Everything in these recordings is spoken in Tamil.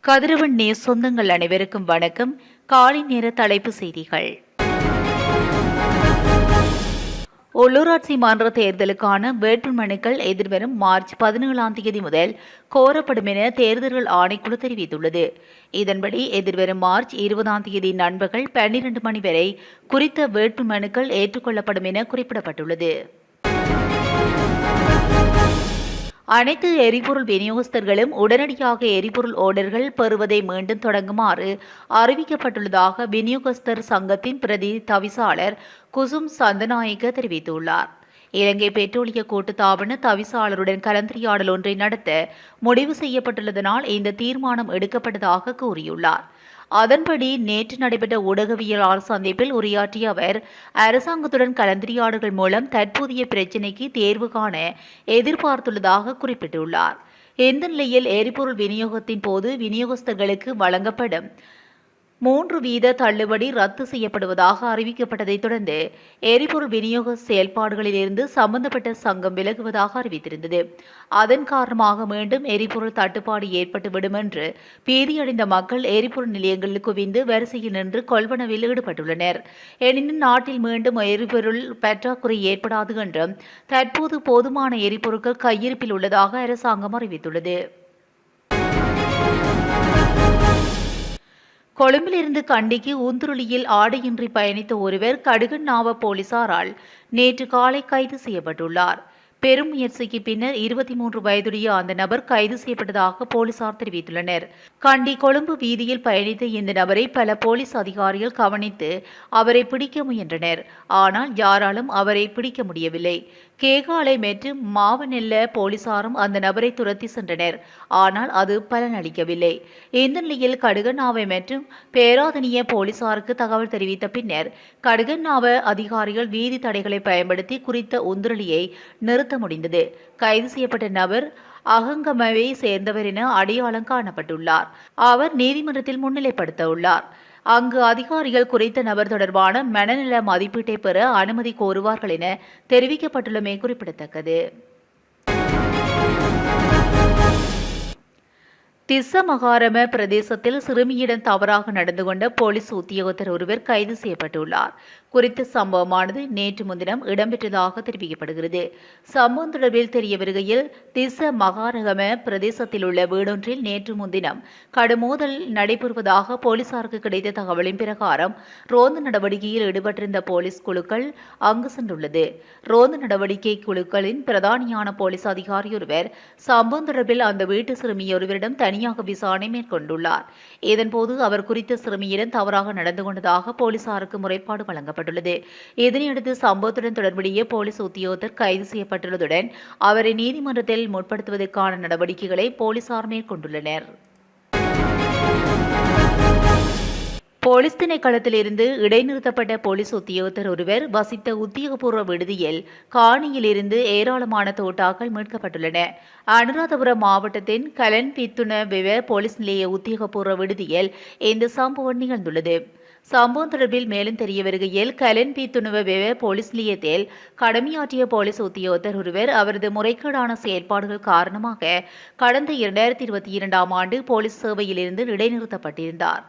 கதிரவன் நேர் சொந்தங்கள் அனைவருக்கும் வணக்கம். காலை நேர தலைப்பு செய்திகள். உள்ளூராட்சி மன்ற தேர்தலுக்கான வேட்புமனுக்கள் எதிர்வரும் மார்ச் 17ஆம் தேதி முதல் கோரப்படும் என தேர்தல்கள் ஆணைக்குழு தெரிவித்துள்ளது. இதன்படி எதிர்வரும் மார்ச் 20ஆம் தேதி நண்பகல் 12 மணி வரை குறித்த வேட்புமனுக்கள் ஏற்றுக்கொள்ளப்படும் என குறிப்பிடப்பட்டுள்ளது. அனைத்து எரிபொருள் விநியோகஸ்தர்களும் உடனடியாக எரிபொருள் ஓர்டர்கள் பெறுவதை மீண்டும் தொடங்குமாறு அறிவிக்கப்பட்டுள்ளதாக விநியோகஸ்தர் சங்கத்தின் பிரதி தவிசாளர் குசும் சந்தநாயக்க தெரிவித்துள்ளார். இலங்கை பெட்ரோலிய கூட்டுத்தாபன தவிசாளருடன் கலந்துரையாடல் ஒன்றை நடத்த முடிவு செய்யப்பட்டுள்ளதனால் இந்த தீர்மானம் எடுக்கப்பட்டதாக கூறியுள்ளார். அதன்படி நேற்று நடைபெற்ற ஊடகவியலாளர் சந்திப்பில் உரையாற்றிய அவர், அரசாங்கத்துடன் கலந்துரையாடல்கள் மூலம் தற்போதைய பிரச்சினைக்கு தேர்வு காண எதிர்பார்த்துள்ளதாக குறிப்பிட்டுள்ளார். இந்த நிலையில் எரிபொருள் விநியோகத்தின் போது விநியோகஸ்தர்களுக்கு வழங்கப்படும் 3% தள்ளுபடி ரத்து செய்யப்படுவதாக அறிவிக்கப்பட்டதைத் தொடர்ந்து எரிபொருள் விநியோக செயல்பாடுகளிலிருந்து சம்பந்தப்பட்ட சங்கம் விலகுவதாக அறிவித்திருந்தது. அதன் காரணமாக மீண்டும் எரிபொருள் தட்டுப்பாடு ஏற்பட்டுவிடும் என்று பீதியடைந்த மக்கள் எரிபொருள் நிலையங்களில் குவிந்து வரிசையில் நின்று கொள்வனவில் ஈடுபட்டுள்ளனர். எனினும் நாட்டில் மீண்டும் எரிபொருள் பற்றாக்குறை ஏற்படாது என்றும் தற்போது போதுமான எரிபொருட்கள் கையிருப்பில் உள்ளதாக அரசாங்கம் அறிவித்துள்ளது. கொழும்பிலிருந்து கண்டிக்கு ஊந்துருளியில் ஆடையின்றி பயணித்த ஒருவர் கடுகண்ணாவ போலீசாரால் நேற்று காலை கைது செய்யப்பட்டுள்ளார். பெரும் முயற்சிக்கு பின்னர் 23 வயதுடைய அந்த நபர் கைது செய்யப்பட்டதாக போலீசார் தெரிவித்துள்ளனர். கண்டி கொழும்பு வீதியில் பயணித்த இந்த நபரை பல போலீஸ் அதிகாரிகள் கவனித்து அவரை பிடிக்க முயன்றனர். ஆனால் யாராலும் அவரை பிடிக்க முடியவில்லை. கேகாலை மற்றும் மாவனெல்ல போலீசாரும் அந்த நபரை துரத்தி சென்றனர். ஆனால் அது பலனளிக்கவில்லை. இந்த நிலையில் கடுகண்ணாவை மற்றும் பேராதனிய போலீசாருக்கு தகவல் தெரிவித்த பின்னர் கடுகண்ணாவ அதிகாரிகள் வீதி தடைகளை பயன்படுத்தி குறித்த உந்துரலியை நிறுத்த முடிந்தது. கைது செய்யப்பட்ட நபர் அகங்கமவை சேர்ந்தவர் என அடையாளம் காணப்பட்டுள்ளார். அவர் நீதிமன்றத்தில் முன்னிலைப்படுத்த உள்ளார். அங்கு அதிகாரிகள் குறித்த நபர் தொடர்பான மனநல மதிப்பீட்டை பெற அனுமதி கோருவார்கள் என தெரிவிக்கப்பட்டுள்ளமை குறிப்பிடத்தக்கது. திஸ்ஸ மகாரம பிரதேசத்தில் சிறுமியிடம் தவறாக நடந்து கொண்ட போலீஸ் உத்தியோகத்தர் ஒருவர் கைது செய்யப்பட்டுள்ளார். குறித்த சம்பவமானது நேற்று முன்தினம் இடம்பெற்றதாக தெரிவிக்கப்படுகிறது. சம்பவம் தொடர்பில் தெரிய வருகையில் திஸ்ஸ மகாரகம பிரதேசத்தில் உள்ள வீடொன்றில் நேற்று முன்தினம் கடுமோதல் நடைபெறுவதாக போலீசாருக்கு கிடைத்த தகவலின் பிரகாரம் ரோந்து நடவடிக்கையில் ஈடுபட்டிருந்த போலீஸ் குழுக்கள் அங்கு சென்றுள்ளது. ரோந்து நடவடிக்கை குழுக்களின் பிரதானியான போலீஸ் அதிகாரியொருவர் சம்பவம் தொடர்பில் அந்த வீட்டு சிறுமியொருவரிடம் தனியாக விசாரணை மேற்கொண்டுள்ளார். இதன்போது அவர் குறித்த சிறுமியிடம் தவறாக நடந்து கொண்டதாக போலீசாருக்கு முறைப்பாடு வழங்கப்பட்டுள்ளது. இதனையடுத்து சம்பவத்துடன் தொடர்புடைய போலீஸ் உத்தியோகத்தர் கைது செய்யப்பட்டுள்ளதுடன் அவரை நீதிமன்றத்தில் முற்படுத்துவதற்கான நடவடிக்கைகளை போலீசார் மேற்கொண்டுள்ளனர். போலீஸ் திணைக்களத்தில் இருந்து இடைநிறுத்தப்பட்ட போலீஸ் உத்தியோகத்தர் ஒருவர் வசித்த உத்தியோகபூர்வ விடுதியில் காணியிலிருந்து ஏராளமான தோட்டாக்கள் மீட்கப்பட்டுள்ளன. அனுராதபுரம் மாவட்டத்தின் கலன் பித்துன போலீஸ் நிலைய உத்தியோகபூர்வ விடுதியில் இந்த சம்பவம் நிகழ்ந்துள்ளது. சம்பவம் தொடர்பில் மேலும் தெரிய வருகையில் கலன் பித்துணுவ போலீஸ் நிலையத்தில் கடமையாற்றிய போலீஸ் உத்தியோகத்தர் ஒருவர் அவரது முறைகேடான செயல்பாடுகள் காரணமாக கடந்த 2022ஆம் ஆண்டு போலீஸ் சேவையிலிருந்து இடைநிறுத்தப்பட்டிருந்தார்.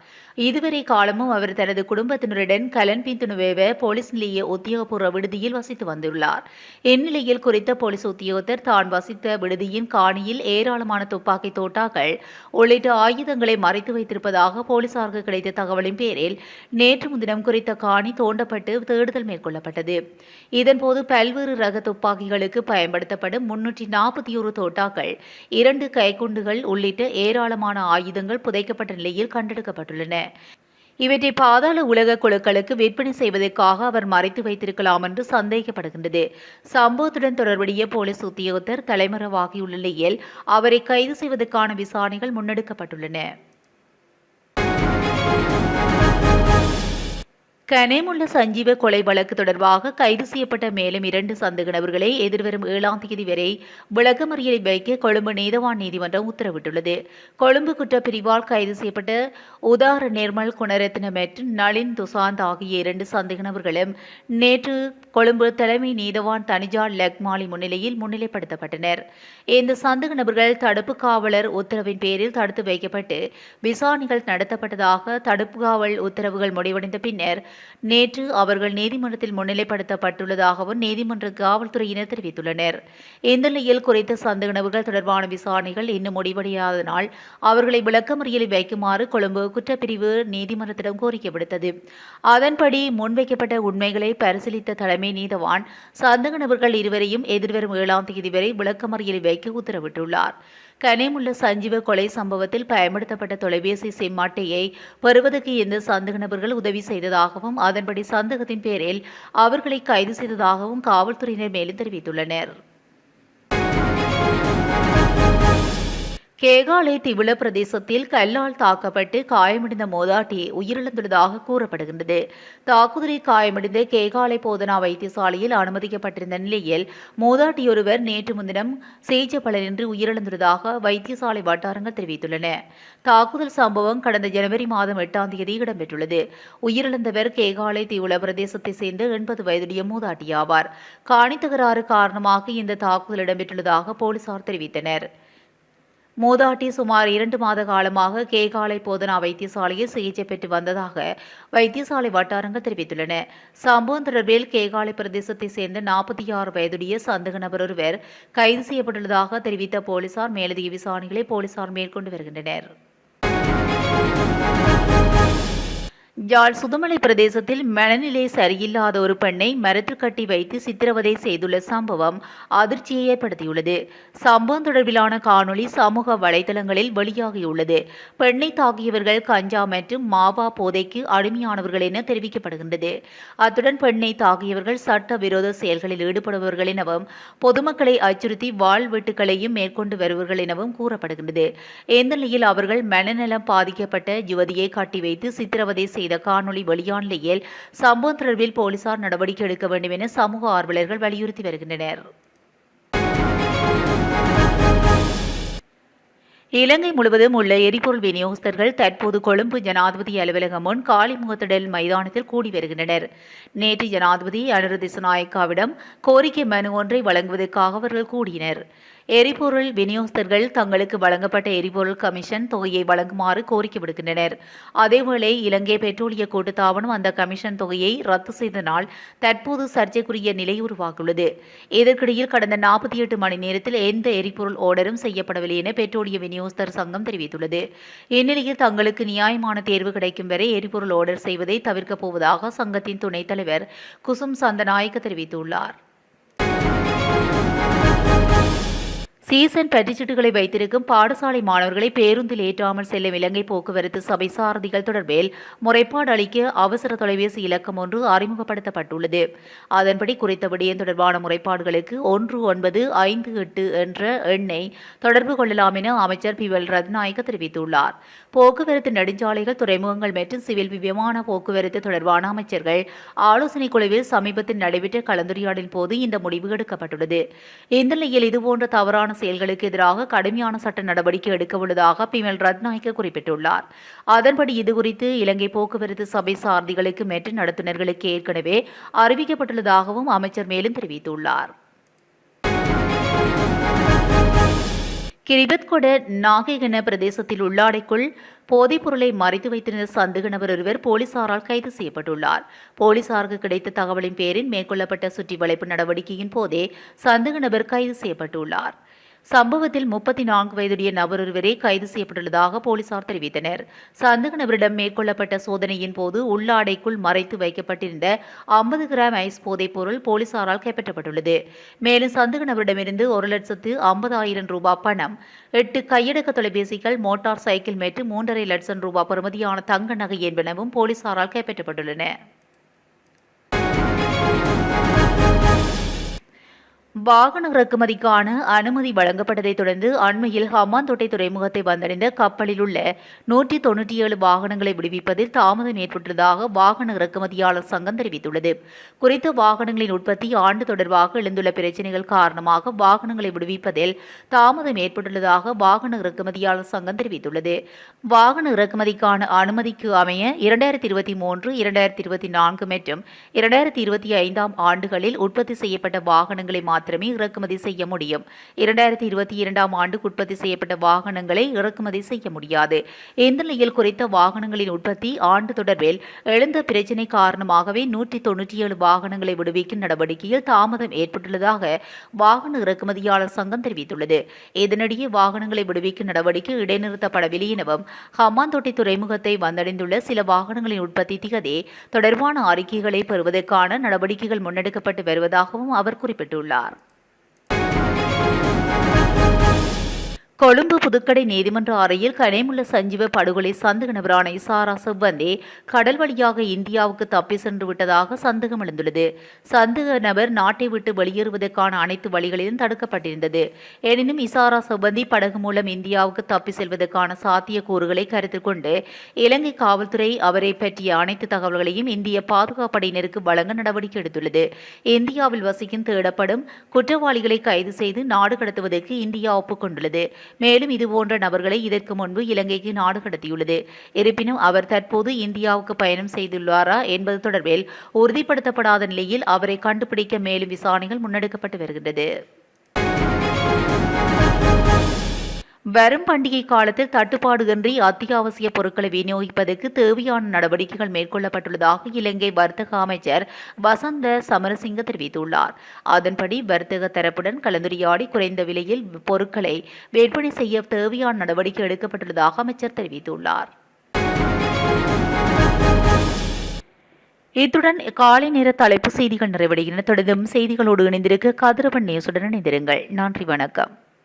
இதுவரை காலமும் அவர் தனது குடும்பத்தினருடன் கலன் பித்துணுவ போலீஸ் நிலைய உத்தியோகபூர்வ விடுதியில் வசித்து வந்துள்ளார். இந்நிலையில் குறித்த போலீஸ் உத்தியோகத்தர் தான் வசித்த விடுதியின் காணியில் ஏராளமான துப்பாக்கி தோட்டாக்கள் உள்ளிட்ட ஆயுதங்களை மறைத்து வைத்திருப்பதாக போலீசாருக்கு கிடைத்த தகவலின் பேரில் நேற்று முன்தினம் குறித்த காணி தோண்டப்பட்டு தேடுதல் மேற்கொள்ளப்பட்டது. இதன்போது பல்வேறு ரக துப்பாக்கிகளுக்கு பயன்படுத்தப்படும் 341 தோட்டாக்கள், 2 கைக்குண்டுகள் உள்ளிட்ட ஏராளமான ஆயுதங்கள் புதைக்கப்பட்ட நிலையில் கண்டெடுக்கப்பட்டுள்ளன. இவற்றை பாதாள உலக குழுக்களுக்கு விற்பனை செய்வதற்காக அவர் மறைத்து வைத்திருக்கலாம் என்று சந்தேகப்படுகின்றது. சம்பவத்துடன் தொடர்புடைய போலீஸ் உத்தியோகத்தர் தலைமறைவாகியுள்ள நிலையில் அவரை கைது செய்வதற்கான விசாரணைகள் முன்னெடுக்கப்பட்டுள்ளன. கனேமுள்ள சஞ்சீவ கொலை வழக்கு தொடர்பாக கைது செய்யப்பட்ட மேலும் 2 சந்தேக நபர்களை எதிர்வரும் 7ஆம் தேதி வரை விளக்கமறியலில் வைக்க கொழும்பு நீதவான் நீதிமன்றம் உத்தரவிட்டுள்ளது. கொழும்பு குற்றப்பிரிவால் கைது செய்யப்பட்ட உதார நிர்மல் குணரத்ன மற்றும் நளின் துசாந்த் ஆகிய 2 சந்தேக நபர்களும் நேற்று கொழும்பு தலைமை நீதவான் தனிஜா லக்மாலி முன்னிலையில் முன்னிலைப்படுத்தப்பட்டனர். இந்த சந்தேக நபர்கள் தடுப்பு காவலர் உத்தரவின் பேரில் தடுத்து வைக்கப்பட்டு விசாரணைகள் நடத்தப்பட்டதாக தடுப்பு காவல் உத்தரவுகள் முடிவடைந்த பின்னர் நேற்று அவர்கள் நீதிமன்றத்தில் முன்னிலைப்படுத்தப்பட்டுள்ளதாகவும் நீதிமன்ற காவல்துறையினர் தெரிவித்துள்ளனர். இந்த நிலையில் குறித்த சந்தேக நபர்கள் தொடர்பான விசாரணைகள் இன்னும் முடிவடையாததால் அவர்களை விளக்கமறியலில் வைக்குமாறு கொழும்பு குற்றப்பிரிவு நீதிமன்றத்திடம் கோரிக்கை விடுத்தது. அதன்படி முன்வைக்கப்பட்ட உண்மைகளை பரிசீலித்த தலைமை நீதவான் சந்தேக நபர்கள் இருவரையும் எதிர்வரும் 7ஆம் தேதி வரை விளக்கமறியலில் வைக்க உத்தரவிட்டுள்ளார். கனேமுள்ள சஞ்சீவ கொலை சம்பவத்தில் பயன்படுத்தப்பட்ட தொலைபேசி சிம் அட்டையை பெறுவதற்கு இந்த சந்தேக நபர்கள் உதவி செய்ததாகவும் அதன்படி சந்தேகத்தின் பேரில் அவர்களை கைது செய்ததாகவும் காவல்துறையினர் மேலும் தெரிவித்துள்ளனர். கேகாலை திவில பிரதேசத்தில் கல்லால் தாக்கப்பட்டு காயமடைந்த மூதாட்டி உயிரிழந்துள்ளதாக கூறப்படுகின்றது. தாக்குதலில் காயமடைந்த கேகாலை போதனா வைத்தியசாலையில் அனுமதிக்கப்பட்டிருந்த நிலையில் மூதாட்டியொருவர் நேற்று முன்தினம் சிகிச்சை பலனின்றி உயிரிழந்துள்ளதாக வைத்தியசாலை வட்டாரங்கள் தெரிவித்துள்ளன. தாக்குதல் சம்பவம் கடந்த ஜனவரி மாதம் 8ஆம் தேதி இடம்பெற்றுள்ளது. உயிரிழந்தவர் கேகாலை திவில பிரதேசத்தை சேர்ந்த 80 வயதுடைய மூதாட்டி ஆவார். காணி தகராறு காரணமாக இந்த தாக்குதல் இடம்பெற்றுள்ளதாக போலீசார் தெரிவித்தனர். மூதாட்டி சுமார் 2 மாத காலமாக கேகாலை போதனா வைத்தியசாலையில் சிகிச்சை பெற்று வந்ததாக வைத்தியசாலை வட்டாரங்கள் தெரிவித்துள்ளன. சம்பவம் தொடர்பில் கேகாலை பிரதேசத்தை சேர்ந்த 46 வயதுடைய சந்தேக நபர் ஒருவர் கைது செய்யப்பட்டுள்ளதாக தெரிவித்த போலீசார் மேலதிக விசாரணைகளை போலீசார் மேற்கொண்டு வருகின்றனர். யாழ் சுதுமலை பிரதேசத்தில் மனநிலை சரியில்லாத ஒரு பெண்ணை மரத்தில் கட்டி வைத்து சித்திரவதை செய்துள்ள சம்பவம் அதிர்ச்சியை ஏற்படுத்தியுள்ளது. சம்பவம் தொடர்பிலான காணொளி சமூக வலைதளங்களில் வெளியாகியுள்ளது. பெண்ணை தாக்கியவர்கள் கஞ்சா மற்றும் மாவா போதைக்கு அடிமையானவர்கள் என தெரிவிக்கப்படுகின்றது. அத்துடன் பெண்ணை தாக்கியவர்கள் சட்டவிரோத செயல்களில் ஈடுபடுபவர்கள் எனவும் பொதுமக்களை அச்சுறுத்தி வாழ்வெட்டுகளையும் மேற்கொண்டு வருபவர்கள் எனவும் கூறப்படுகின்றது. இந்த நிலையில் அவர்கள் மனநலம் பாதிக்கப்பட்ட யுவதியை கட்டி வைத்து சித்திரவதை செய்த காணொளி வெளியான நிலையில் சம்பவம் தொடர்பில் போலீசார் நடவடிக்கை எடுக்க வேண்டும் என சமூக ஆர்வலர்கள் வலியுறுத்தி வருகின்றனர். இலங்கை முழுவதும் உள்ள எரிபொருள் விநியோகஸ்தர்கள் தற்போது கொழும்பு ஜனாதிபதி அலுவலகம் முன் காலிமுகத்திடல் மைதானத்தில் கூடி வருகின்றனர். நேற்று ஜனாதிபதி அனுர திசாநாயக்காவிடம் கோரிக்கை மனு ஒன்றை வழங்குவதற்காக அவர்கள் கூடினர். எரிபொருள் விநியோகஸ்தர்கள் தங்களுக்கு வழங்கப்பட்ட எரிபொருள் கமிஷன் தொகையை வழங்குமாறு கோரிக்கை விடுக்கின்றனர். அதேவேளை இலங்கை பெட்ரோலிய கூட்டுத்தாபனம் அந்த கமிஷன் தொகையை ரத்து செய்தனால் தற்போது சர்ச்சைக்குரிய நிலை உருவாகியுள்ளது. இதற்கிடையில் கடந்த 48 மணி நேரத்தில் எந்த எரிபொருள் ஆர்டரும் செய்யப்படவில்லை என பெட்ரோலிய விநியோகஸ்தர் சங்கம் தெரிவித்துள்ளது. இந்நிலையில் தங்களுக்கு நியாயமான தேர்வு கிடைக்கும் வரை எரிபொருள் ஆர்டர் செய்வதை தவிர்க்கப் போவதாக சங்கத்தின் துணைத் தலைவர் குசும் சந்தநாயக்க தெரிவித்துள்ளார். சீசன் பரிச்சீட்டுகளை வைத்திருக்கும் பாடசாலை மாணவர்களை பேருந்தில் ஏற்றாமல் செல்லும் இலங்கை போக்குவரத்து சபை சாரதிகள் தொடர்பில் முறைப்பாடு அளிக்க அவசர தொலைபேசி இலக்கம் ஒன்று அறிமுகப்படுத்தப்பட்டுள்ளது. அதன்படி குறித்த விடயம் தொடர்பான முறைப்பாடுகளுக்கு 1958 என்ற எண்ணை தொடர்பு கொள்ளலாம் என அமைச்சர் பிவல் ரத்நாயக்க தெரிவித்துள்ளார். போக்குவரத்து நெடுஞ்சாலைகள் துறைமுகங்கள் மற்றும் சிவில் விமான போக்குவரத்து தொடர்பான அமைச்சர்கள் ஆலோசனைக் குழுவில் சமீபத்தில் நடைபெற்ற கலந்துரையாடலின் போது இந்த முடிவு எடுக்கப்பட்டுள்ளது. இந்த நிலையில் இதுபோன்ற தவறான செயல்களுக்கு எதிராக கடுமையான சட்ட நடவடிக்கை எடுக்க உள்ளதாக பிமல் ரத்நாயக்க குறிப்பிட்டுள்ளார். அதன்படி இதுகுறித்து இலங்கை போக்குவரத்து சபை சாரதிகளுக்கு மற்றும் நடத்துனர்களுக்கு ஏற்கனவே அறிவிக்கப்பட்டுள்ளதாகவும் அமைச்சர் மேலும் தெரிவித்துள்ளார். கிரிபத்கொட நாகைகன பிரதேசத்தில் உள்ளாடைக்குள் போதைப் பொருளை மறைத்து வைத்திருந்த சந்தேக நபர் ஒருவர் போலீசாரால் கைது செய்யப்பட்டுள்ளார். போலீசாருக்கு கிடைத்த தகவலின் பேரில் மேற்கொள்ளப்பட்ட சுற்றி வளைப்பு நடவடிக்கையின் போதே சந்தேக நபர் கைது செய்யப்பட்டுள்ளார். சம்பவத்தில் 34 வயதுடைய நபர் ஒருவரே கைது செய்யப்பட்டுள்ளதாக போலீசார் தெரிவித்தனர். சந்தேக நபரிடம் மேற்கொள்ளப்பட்ட சோதனையின் போது உள்ளாடைக்குள் மறைத்து வைக்கப்பட்டிருந்த 50 கிராம் ஐஸ் போதைப் பொருள் போலீசாரால் கைப்பற்றப்பட்டுள்ளது. மேலும் சந்தேக நபரிடமிருந்து 1,50,000 ரூபாய் பணம், 8 கையடக்க தொலைபேசிகள், மோட்டார் சைக்கிள் மற்றும் 3,50,000 லட்சம் ரூபாய் பெறுமதியான தங்க நகை என்பனவும் போலீசாரால் கைப்பற்றப்பட்டுள்ளன. வாகன இறக்குமதிக்கான அனுமதி வழங்கப்பட்டதைத் தொடர்ந்து அண்மையில் ஹம்பாந்தோட்டை துறைமுகத்தை வந்தடைந்த கப்பலில் உள்ள 197 வாகனங்களை விடுவிப்பதில் தாமதம் ஏற்பட்டுள்ளதாக வாகன இறக்குமதியாளர் சங்கம் தெரிவித்துள்ளது. குறித்த வாகனங்களின் உற்பத்தி ஆண்டு தொடர்பாக எழுந்துள்ள பிரச்சினைகள் காரணமாக வாகனங்களை விடுவிப்பதில் தாமதம் ஏற்பட்டுள்ளதாக வாகன இறக்குமதியாளர் சங்கம் தெரிவித்துள்ளது. வாகன இறக்குமதிக்கான அனுமதிக்கு அமைய 2023, 2024 மற்றும் 2025 ஆண்டுகளில் உற்பத்தி செய்யப்பட்ட வாகனங்களை மாத்திரமே இறக்குமதி செய்ய முடியும். 2022 ஆண்டுக்கு உற்பத்தி செய்யப்பட்ட வாகனங்களை இறக்குமதி செய்ய முடியாது. இந்த நிலையில் குறித்த வாகனங்களின் உற்பத்தி ஆண்டு தொடர்பில் எழுந்த பிரச்சினை காரணமாகவே 197 வாகனங்களை விடுவிக்கும் நடவடிக்கையில் தாமதம் ஏற்பட்டுள்ளதாக வாகன இறக்குமதியாளர் சங்கம் தெரிவித்துள்ளது. இதனிடையே வாகனங்களை விடுவிக்கும் நடவடிக்கை இடைநிறுத்தப்படவில்லை எனவும் ஹம்பாந்தோட்டை துறைமுகத்தை வந்தடைந்துள்ள சில வாகனங்களின் உற்பத்தி திகதி தொடர்பான அறிக்கைகளை பெறுவதற்கான நடவடிக்கைகள் முன்னெடுக்கப்பட்டு வருவதாகவும் அவர் குறிப்பிட்டுள்ளார். கொழும்பு புதுக்கடை நீதிமன்ற அறையில் கனேமுல்ல சஞ்சீவ படுகொலை சந்தேக நபரான இசாரா செவ்வந்தி கடல் வழியாக இந்தியாவுக்கு தப்பி சென்று விட்டதாக சந்தேகம் எழுந்துள்ளது. சந்தேக நபர் நாட்டை விட்டு வெளியேறுவதற்கான அனைத்து வழிகளிலும் தடுக்கப்பட்டிருந்தது. எனினும் இசாரா செவ்வந்தி படகு மூலம் இந்தியாவுக்கு தப்பி செல்வதற்கான சாத்தியக்கூறுகளை கருத்தில் கொண்டு இலங்கை காவல்துறை அவரை பற்றிய அனைத்து தகவல்களையும் இந்திய பாதுகாப்படையினருக்கு வழங்க நடவடிக்கை எடுத்துள்ளது. இந்தியாவில் வசிக்கும் தேடப்படும் குற்றவாளிகளை கைது செய்து நாடு கடத்துவதற்கு இந்தியா ஒப்புக்கொண்டுள்ளது. மேலும் இதுபோன்ற நபர்களை இதற்கு முன்பு இலங்கைக்கு நாடு கடத்தியுள்ளது. இருப்பினும் அவர் தற்போது இந்தியாவுக்கு பயணம் செய்துள்ளாரா என்பது தொடர்பில் உறுதிப்படுத்தப்படாத நிலையில் அவரை கண்டுபிடிக்க மேலும் விசாரணைகள் முன்னெடுக்கப்பட்டு வருகின்றது. வரும் பண்டிகை காலத்தில் தட்டுப்பாடின்றி அத்தியாவசிய பொருட்களை விநியோகிப்பதற்கு தேவையான நடவடிக்கைகள் மேற்கொள்ளப்பட்டுள்ளதாக இலங்கை வர்த்தக அமைச்சர் வசந்த சமரசிங்க தெரிவித்துள்ளார். அதன்படி வர்த்தக தரப்புடன் கலந்துரையாடி குறைந்த விலையில் பொருட்களை விற்பனை செய்ய தேவையான நடவடிக்கை எடுக்கப்பட்டுள்ளதாக அமைச்சர் தெரிவித்துள்ளார். இத்துடன் காலை நேர தலைப்பு செய்திகள் நிறைவடைகின்றன. தொடர்ந்தும் செய்திகளோடு இணைந்திருக்க கதிரவன் நியூஸுடன் இணைந்திருங்கள். நன்றி, வணக்கம்.